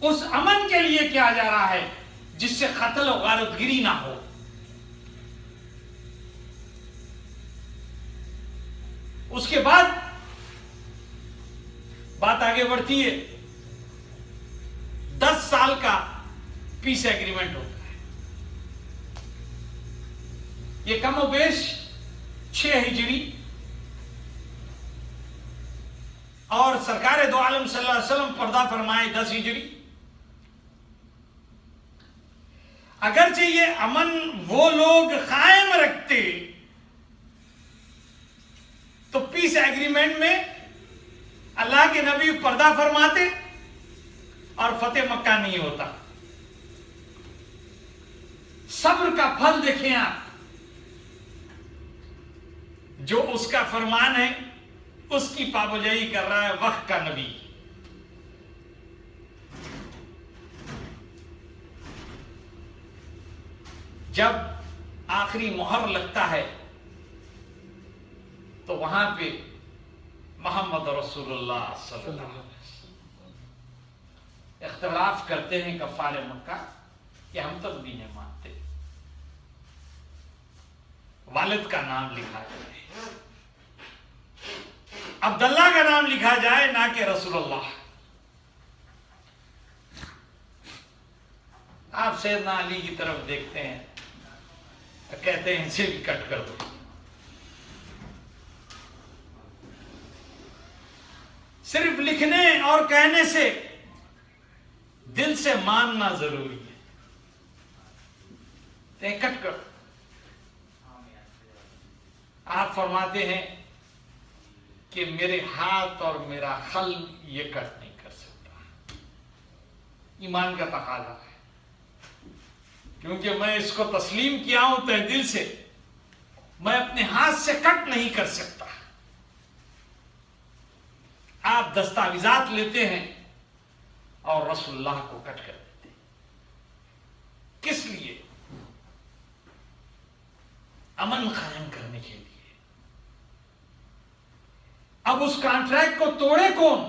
اس امن کے لیے کیا جا رہا ہے جس سے قتل و غارت گری نہ ہو. اس کے بعد بات آگے بڑھتی ہے. 10 سال کا پیس ایگریمنٹ ہوتا ہے. یہ کم و بیش 6 ہجری اور سرکار دو عالم صلی اللہ علیہ وسلم پردہ فرمائے 10 ہجری. اگرچہ یہ امن وہ لوگ قائم رکھتے تو پیس ایگریمنٹ میں اللہ کے نبی پردہ فرماتے اور فتح مکہ نہیں ہوتا. صبر کا پھل دیکھیں آپ. جو اس کا فرمان ہے اس کی پابجائی کر رہا ہے وقت کا نبی. جب آخری مہر لگتا ہے تو وہاں پہ محمد رسول اللہ صلی اللہ علیہ وسلم اختلاف کرتے ہیں کفار مکہ کہ ہم تو بھی نہیں مانتے. والد کا نام لکھا جائے, عبداللہ کا نام لکھا جائے, نہ کہ رسول اللہ. آپ سیدنا علی کی طرف دیکھتے ہیں, کہتے ہیں اسے بھی کٹ کر دو. صرف لکھنے اور کہنے سے دل سے ماننا ضروری ہے. کٹ کر. آپ فرماتے ہیں کہ میرے ہاتھ اور میرا قلب یہ کٹ نہیں کر سکتا. ایمان کا تقاضا ہے, کیونکہ میں اس کو تسلیم کیا ہوں تہ دل سے. میں اپنے ہاتھ سے کٹ نہیں کر سکتا. آپ دستاویزات لیتے ہیں اور رسول اللہ کو کٹ کر دیتے ہیں. کس لیے؟ امن قائم کرنے کے لیے. اب اس کانٹریکٹ کو توڑے کون؟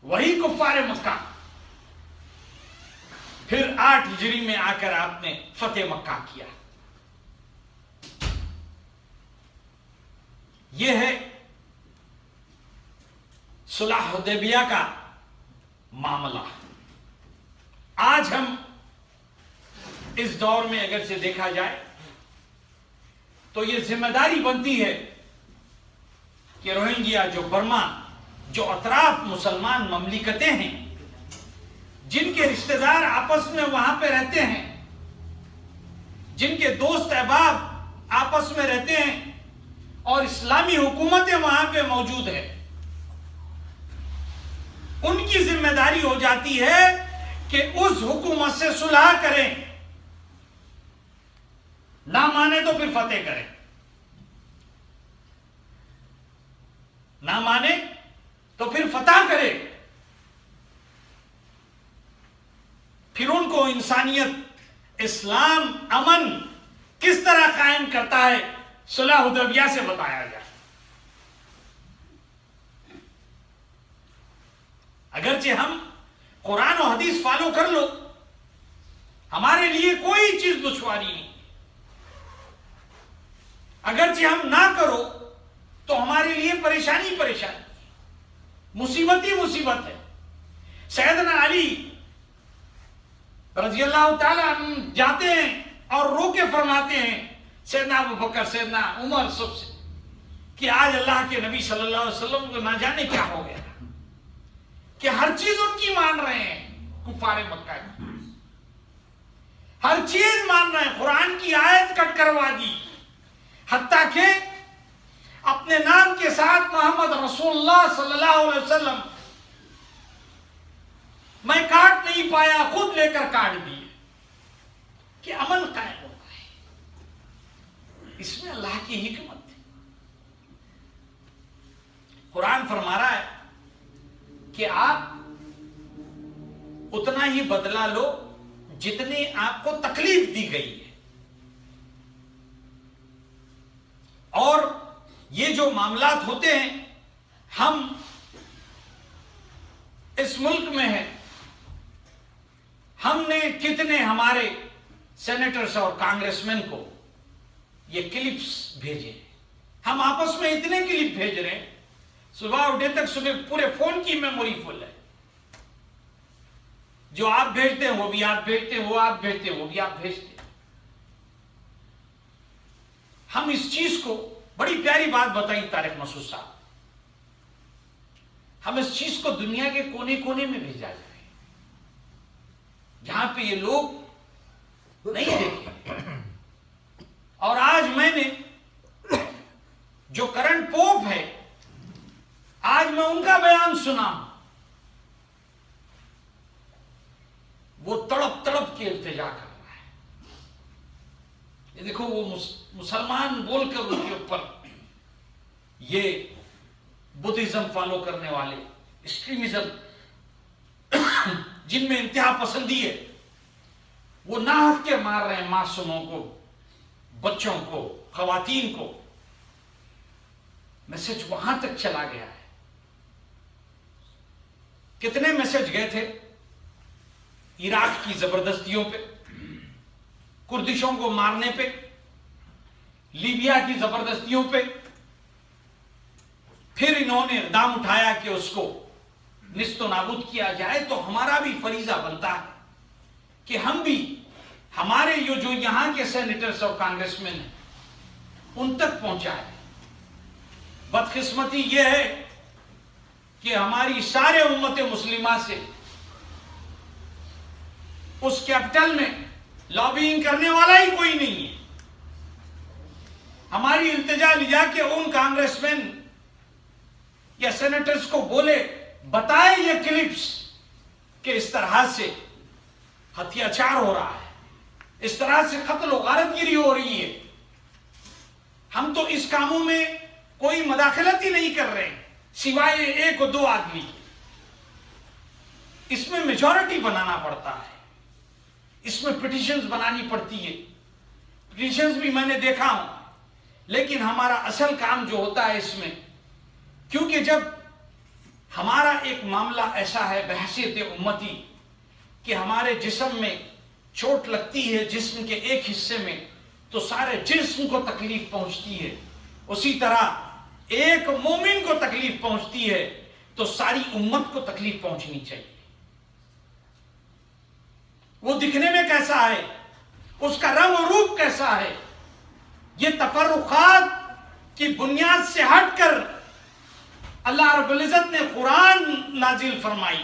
وہی کفار مکہ. پھر 8 ہجری میں آ کر آپ نے فتح مکہ کیا. یہ ہے صلح حدیبیہ کا معاملہ. آج ہم اس دور میں اگر سے دیکھا جائے تو یہ ذمہ داری بنتی ہے کہ روہنگیا جو برما, جو اطراف مسلمان مملکتیں ہیں, جن کے رشتہ دار آپس میں وہاں پہ رہتے ہیں, جن کے دوست احباب آپس میں رہتے ہیں اور اسلامی حکومتیں وہاں پہ موجود ہیں, ان کی ذمہ داری ہو جاتی ہے کہ اس حکومت سے صلح کریں. نہ مانے تو پھر فتح کریں, نہ مانے تو پھر فتح کرے. پھر ان کو انسانیت, اسلام, امن کس طرح قائم کرتا ہے صلح حدیبیہ سے بتایا جائے. اگرچہ ہم قرآن و حدیث فالو کر لو, ہمارے لیے کوئی چیز دشواری نہیں. اگرچہ ہم نہ کرو تو ہمارے لیے پریشانی پریشانی, مصیبت ہی مصیبت ہے. سیدنا علی رضی اللہ تعالیٰ عنہ جاتے ہیں اور رو کے فرماتے ہیں سیدنا ابوبکر, سیدنا عمر سب سے, کہ آج اللہ کے نبی صلی اللہ علیہ وسلم کو نہ جانے کیا ہو گیا کہ ہر چیز ان کی مان رہے ہیں. کفار مکہ کی ہر چیز مان رہے ہیں. قرآن کی آیت کٹ کروا دی, حتیٰ کہ اپنے نام کے ساتھ محمد رسول اللہ صلی اللہ علیہ وسلم میں کاٹ نہیں پایا, خود لے کر کاٹ دیے کہ امن قائم ہوتا ہے. اس میں اللہ کی حکمت ہے. قرآن فرما رہا ہے کہ آپ اتنا ہی بدلہ لو جتنی آپ کو تکلیف دی گئی ہے. اور یہ جو معاملات ہوتے ہیں, ہم اس ملک میں ہیں, کتنے ہمارے سینیٹرز اور کانگریس مین کو یہ کلپس بھیجے. ہم آپس میں اتنے کلپ بھیج رہے ہیں, صبح اٹھے تک صبح پورے فون کی میموری فل ہے. جو آپ بھیجتے ہیں وہ بھی آپ بھیجتے ہیں, وہ آپ بھیجتے ہیں وہ بھی آپ بھیجتے ہیں. ہم اس چیز کو, بڑی پیاری بات بتائی طارق مسعود صاحب, ہم اس چیز کو دنیا کے کونے کونے میں بھیجا جائے جہاں پہ یہ لوگ نہیں دیکھیں. اور آج میں نے جو کرنٹ پوپ ہے, آج میں ان کا بیان سنا, وہ تڑپ تڑپ کے التجا کر رہا ہے. یہ دیکھو وہ مسلمان بول کر ان کے اوپر یہ بدھزم فالو کرنے والے, ایکسٹریمزم جن میں انتہا پسندی ہے, وہ ناحق کے مار رہے ہیں معصوموں کو, بچوں کو, خواتین کو. میسج وہاں تک چلا گیا ہے. کتنے میسج گئے تھے عراق کی زبردستیوں پہ, کردشوں کو مارنے پہ, لیبیا کی زبردستیوں پہ. پھر انہوں نے اقدام اٹھایا کہ اس کو نیست و نابود کیا جائے. تو ہمارا بھی فریضہ بنتا ہے کہ ہم بھی ہمارے جو یہاں کے سینیٹرز اور کانگریس مین ہیں ان تک پہنچائے. بدقسمتی یہ ہے کہ ہماری سارے امت مسلمہ سے اس کیپٹل میں لابینگ کرنے والا ہی کوئی نہیں ہے. ہماری التجا لیا کہ ان کانگریس مین یا سینیٹرز کو بولے, بتائے یہ کلپس کہ اس طرح سے ہتھیاچار ہو رہا ہے, اس طرح سے قتل و غارت گیری ہو رہی ہے. ہم تو اس کاموں میں کوئی مداخلت ہی نہیں کر رہے سوائے ایک اور دو آدمی. اس میں میجورٹی بنانا پڑتا ہے, اس میں پٹیشنز بنانی پڑتی ہے. پٹیشنز بھی میں نے دیکھا ہوں, لیکن ہمارا اصل کام جو ہوتا ہے اس میں, کیونکہ جب ہمارا ایک معاملہ ایسا ہے بحیثیت امتی کہ ہمارے جسم میں چوٹ لگتی ہے جسم کے ایک حصے میں تو سارے جسم کو تکلیف پہنچتی ہے, اسی طرح ایک مومن کو تکلیف پہنچتی ہے تو ساری امت کو تکلیف پہنچنی چاہیے. وہ دکھنے میں کیسا ہے, اس کا رنگ و روپ کیسا ہے, یہ تفرقات کی بنیاد سے ہٹ کر اللہ رب العزت نے قرآن نازل فرمائی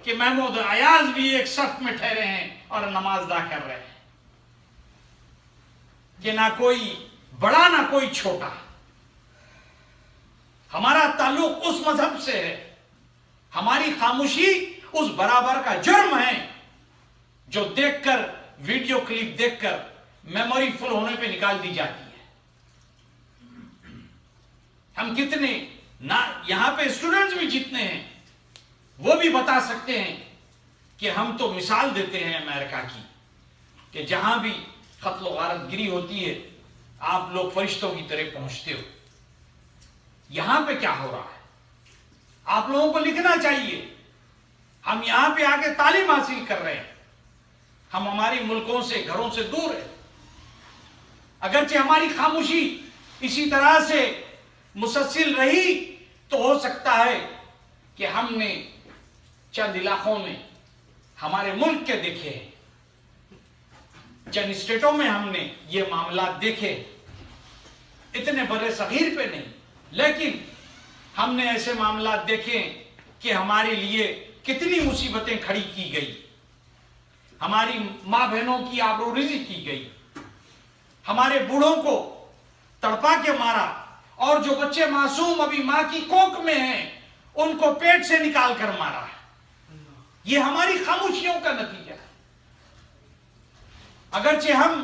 کہ محمود ایاز بھی ایک صف میں ٹھہرے ہیں اور نماز ادا کر رہے ہیں, کہ نہ کوئی بڑا نہ کوئی چھوٹا. ہمارا تعلق اس مذہب سے ہے, ہماری خاموشی اس برابر کا جرم ہے جو دیکھ کر, ویڈیو کلپ دیکھ کر میموری فل ہونے پہ نکال دی جاتی ہے. ہم کتنے نہ یہاں پہ اسٹوڈنٹس بھی جتنے ہیں وہ بھی بتا سکتے ہیں کہ ہم تو مثال دیتے ہیں امریکہ کی کہ جہاں بھی قتل و غارت گری ہوتی ہے آپ لوگ فرشتوں کی طرح پہنچتے ہو. یہاں پہ کیا ہو رہا ہے آپ لوگوں کو لکھنا چاہیے. ہم یہاں پہ آ کے تعلیم حاصل کر رہے ہیں, ہم ہماری ملکوں سے, گھروں سے دور ہیں. اگرچہ ہماری خاموشی اسی طرح سے مسلسل رہی تو ہو سکتا ہے کہ ہم نے چند علاقوں میں ہمارے ملک کے دیکھے ہیں, چند اسٹیٹوں میں ہم نے یہ معاملات دیکھے, اتنے بڑے صغیر پہ نہیں, لیکن ہم نے ایسے معاملات دیکھے کہ ہمارے لیے کتنی مصیبتیں کھڑی کی گئی, ہماری ماں بہنوں کی آبروریزی کی گئی, ہمارے بوڑھوں کو تڑپا کے مارا, اور جو بچے معصوم ابھی ماں کی کوکھ میں ہیں ان کو پیٹ سے نکال کر مارا. یہ ہماری خاموشیوں کا نتیجہ ہے. اگرچہ ہم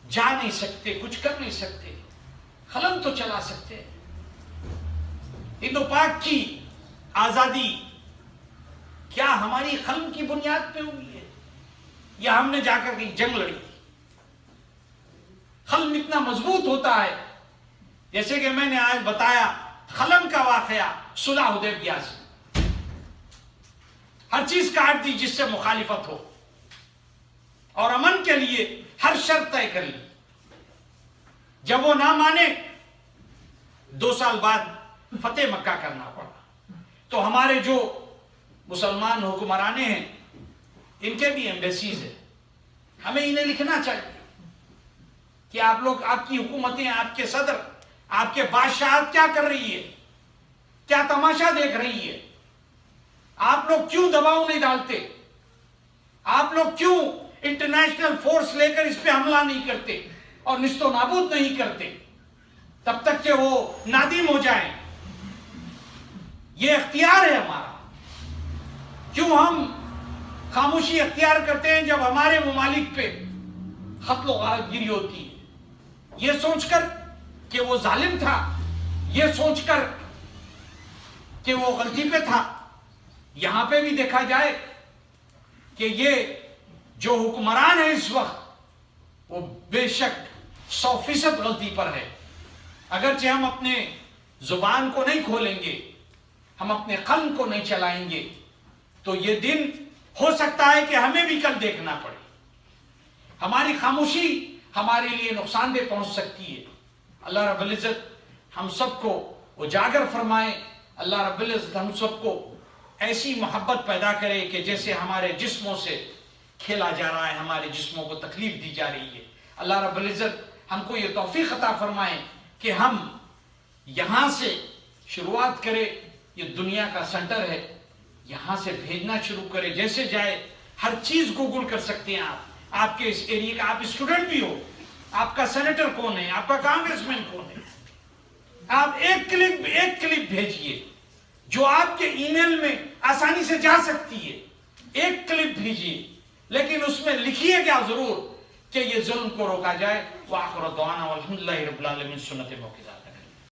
جا نہیں سکتے, کچھ کر نہیں سکتے, قلم تو چلا سکتے. ہند و پاک کی آزادی کیا ہماری قلم کی بنیاد پہ ہوئی ہے یا ہم نے جا کر کہیں جنگ لڑی؟ قلم اتنا مضبوط ہوتا ہے, جیسے کہ میں نے آج بتایا قلم کا واقعہ صلح حدیبیہ سے. ہر چیز کاٹ دی جس سے مخالفت ہو، اور امن کے لیے ہر شرط طے کر لی۔ جب وہ نہ مانے 2 سال بعد فتح مکہ کرنا پڑا۔ تو ہمارے جو مسلمان حکمرانے ہیں ان کے بھی ایمبیسیز ہیں، ہمیں انہیں لکھنا چاہیے کہ آپ لوگ، آپ کی حکومتیں، آپ کے صدر، آپ کے بادشاہت کیا کر رہی ہے، کیا تماشا دیکھ رہی ہے، آپ لوگ کیوں دباؤ نہیں ڈالتے، آپ لوگ کیوں انٹرنیشنل فورس لے کر اس پہ حملہ نہیں کرتے اور نیست و نابود نہیں کرتے تب تک کہ وہ نادم ہو جائیں۔ یہ اختیار ہے ہمارا۔ کیوں ہم خاموشی اختیار کرتے ہیں جب ہمارے ممالک پہ قتل و غارت گیری ہوتی ہے، یہ سوچ کر کہ وہ ظالم تھا، یہ سوچ کر کہ وہ غلطی پہ تھا؟ یہاں پہ بھی دیکھا جائے کہ یہ جو حکمران ہے اس وقت وہ بے شک 100% غلطی پر ہے۔ اگرچہ ہم اپنے زبان کو نہیں کھولیں گے، ہم اپنے قلم کو نہیں چلائیں گے، تو یہ دن ہو سکتا ہے کہ ہمیں بھی کل دیکھنا پڑے۔ ہماری خاموشی ہمارے لیے نقصان دہ پہنچ سکتی ہے۔ اللہ رب العزت ہم سب کو اجاگر فرمائے، اللہ رب العزت ہم سب کو ایسی محبت پیدا کرے کہ جیسے ہمارے جسموں سے کھیلا جا رہا ہے، ہمارے جسموں کو تکلیف دی جا رہی ہے۔ اللہ رب العزت ہم کو یہ توفیق عطا فرمائے کہ ہم یہاں سے شروعات کرے، یہ دنیا کا سینٹر ہے، یہاں سے بھیجنا شروع کرے۔ جیسے جائے ہر چیز گوگل کر سکتے ہیں آپ کے اس ایریے کا، آپ اسٹوڈنٹ بھی ہو، آپ کا سینیٹر کون ہے، آپ کا کانگریس مین کون ہے، آپ ایک کلپ بھیجئے جو آپ کے ای میل میں آسانی سے جا سکتی ہے، ایک کلپ بھیجئے، لیکن اس میں لکھیے گا ضرور کہ یہ ظلم کو روکا جائے۔ وآخر دعوانا والحمدللہ رب العالمین۔ سنت موقع